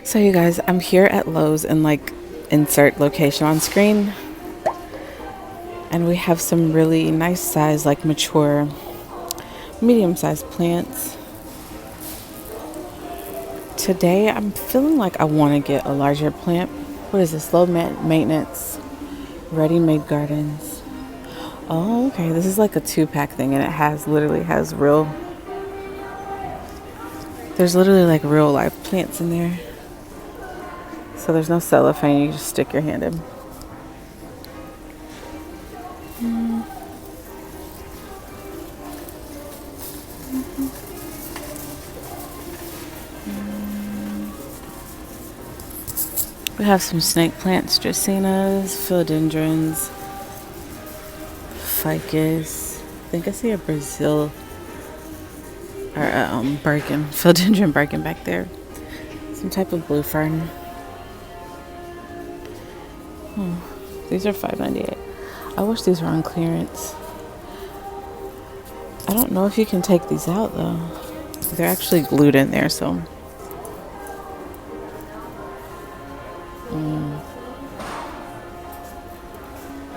So you guys, I'm here at Lowe's and like insert location on screen. And we have some really nice size, like mature, medium sized plants. Today I'm feeling like I want to get a larger plant. What is this? Low maintenance, ready-made gardens. Oh, okay. This is like a 2-pack thing and it has real, there's literally like real life plants in there. So there's no cellophane, you just stick your hand in. We have some snake plants, dracaenas, philodendrons, ficus. I think I see a Brazil or Birkin, philodendron Birkin back there. Some type of blue fern. These are $5.98. I wish these were on clearance. I don't know if you can take these out though. They're actually glued in there, so.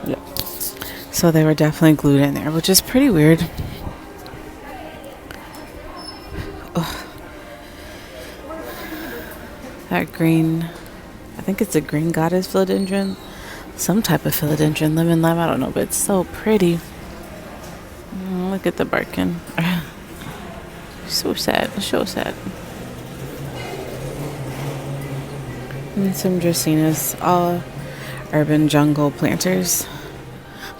Yep. So they were definitely glued in there, which is pretty weird. Ugh. That green, I think it's a green goddess philodendron. Some type of philodendron, lemon lime, I don't know, but it's so pretty. Look at the Birkin. So sad, so sad. And some dracaenas, all urban jungle planters.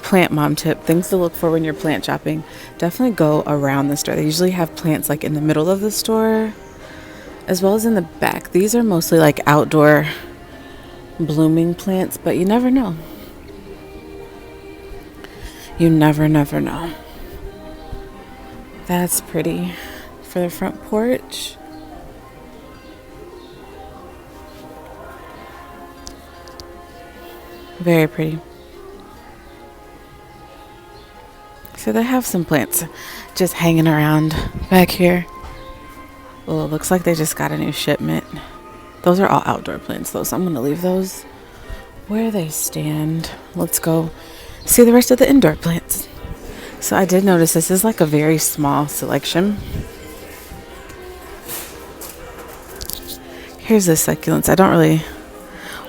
Plant mom tip, things to look for when you're plant shopping. Definitely go around the store. They usually have plants like in the middle of the store as well as in the back. These are mostly like outdoor blooming plants, but you never know. You never know. That's pretty for the front porch. Very pretty. So they have some plants just hanging around back here. Well, it looks like they just got a new shipment. Those are all outdoor plants though, so I'm going to leave those where they stand. Let's go see the rest of the indoor plants. So I did notice this is like a very small selection. Here's the succulents. I don't really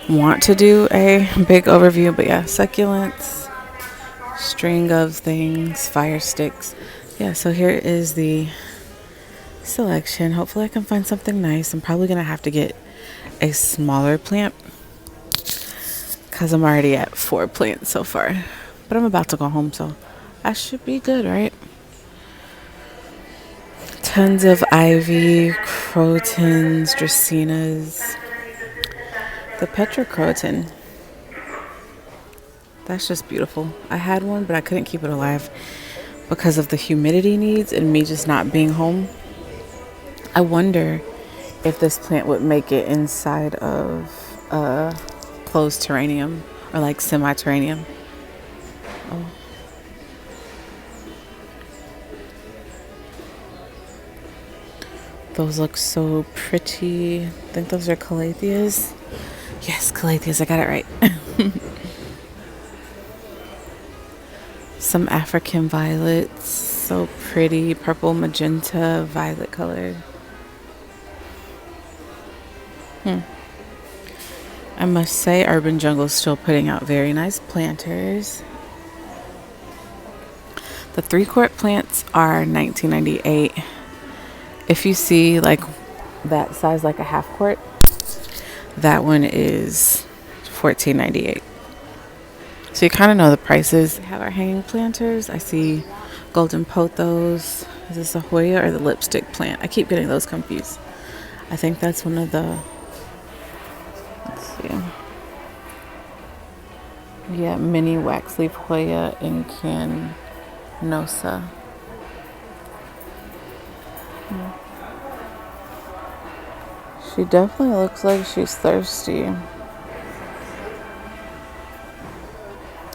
want to do a big overview, but yeah, succulents, string of things, fire sticks. Yeah, so here is the selection. Hopefully I can find something nice. I'm probably gonna have to get a smaller plant because I'm already at 4 plants so far, but I'm about to go home, so I should be good, right? Tons of ivy, crotons, dracaenas. The petrocroton, that's just beautiful. I had one, but I couldn't keep it alive because of the humidity needs and me just not being home. I wonder if this plant would make it inside of a closed terrarium or like semi-terrarium. Oh. Those look so pretty. I think those are calatheas. Yes, calatheas, I got it right. Some African violets, so pretty, purple, magenta, violet colored. I must say Urban Jungle is still putting out very nice planters. The 3-quart plants are $19.98. If you see like that size, like a half quart, that one is $14.98. So you kind of know the prices. We have our hanging planters. I see golden pothos. Is this a Hoya or the lipstick plant? I keep getting those confused. I think that's one of the, let's see. Yeah, mini wax leaf Hoya in Canosa. She definitely looks like she's thirsty.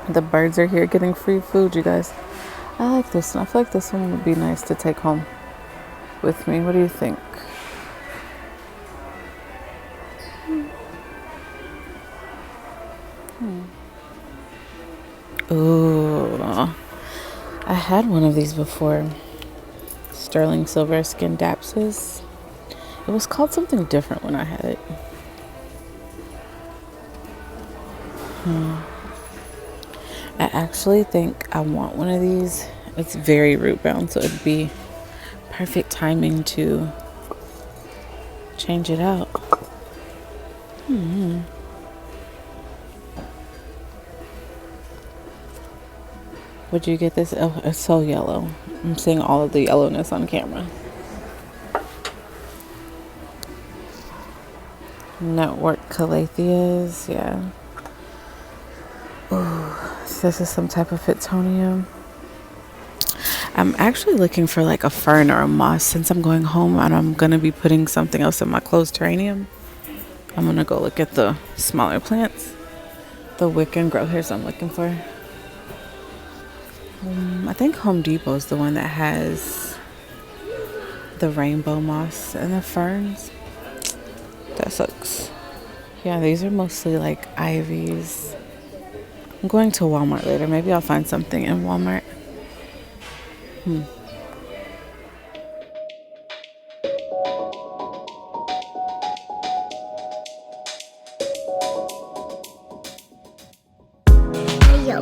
The birds are here getting free food, you guys. I like this one. I feel like this one would be nice to take home with me. What do you think? Ooh, I had one of these before. Sterling silver Scindapsus. It was called something different when I had it. I actually think I want one of these. It's very root bound, so it'd be perfect timing to change it out. Would you get this? Oh, it's so yellow. I'm seeing all of the yellowness on camera. Network calatheas, yeah. Ooh, so this is some type of Fitonium. I'm actually looking for like a fern or a moss since I'm going home and I'm going to be putting something else in my closed terrarium. I'm going to go look at the smaller plants. The wick and grow hairs I'm looking for. I think Home Depot is the one that has the rainbow moss and the ferns. That sucks. Yeah, these are mostly like ivies. I'm going to Walmart later. Maybe I'll find something in Walmart. Yo.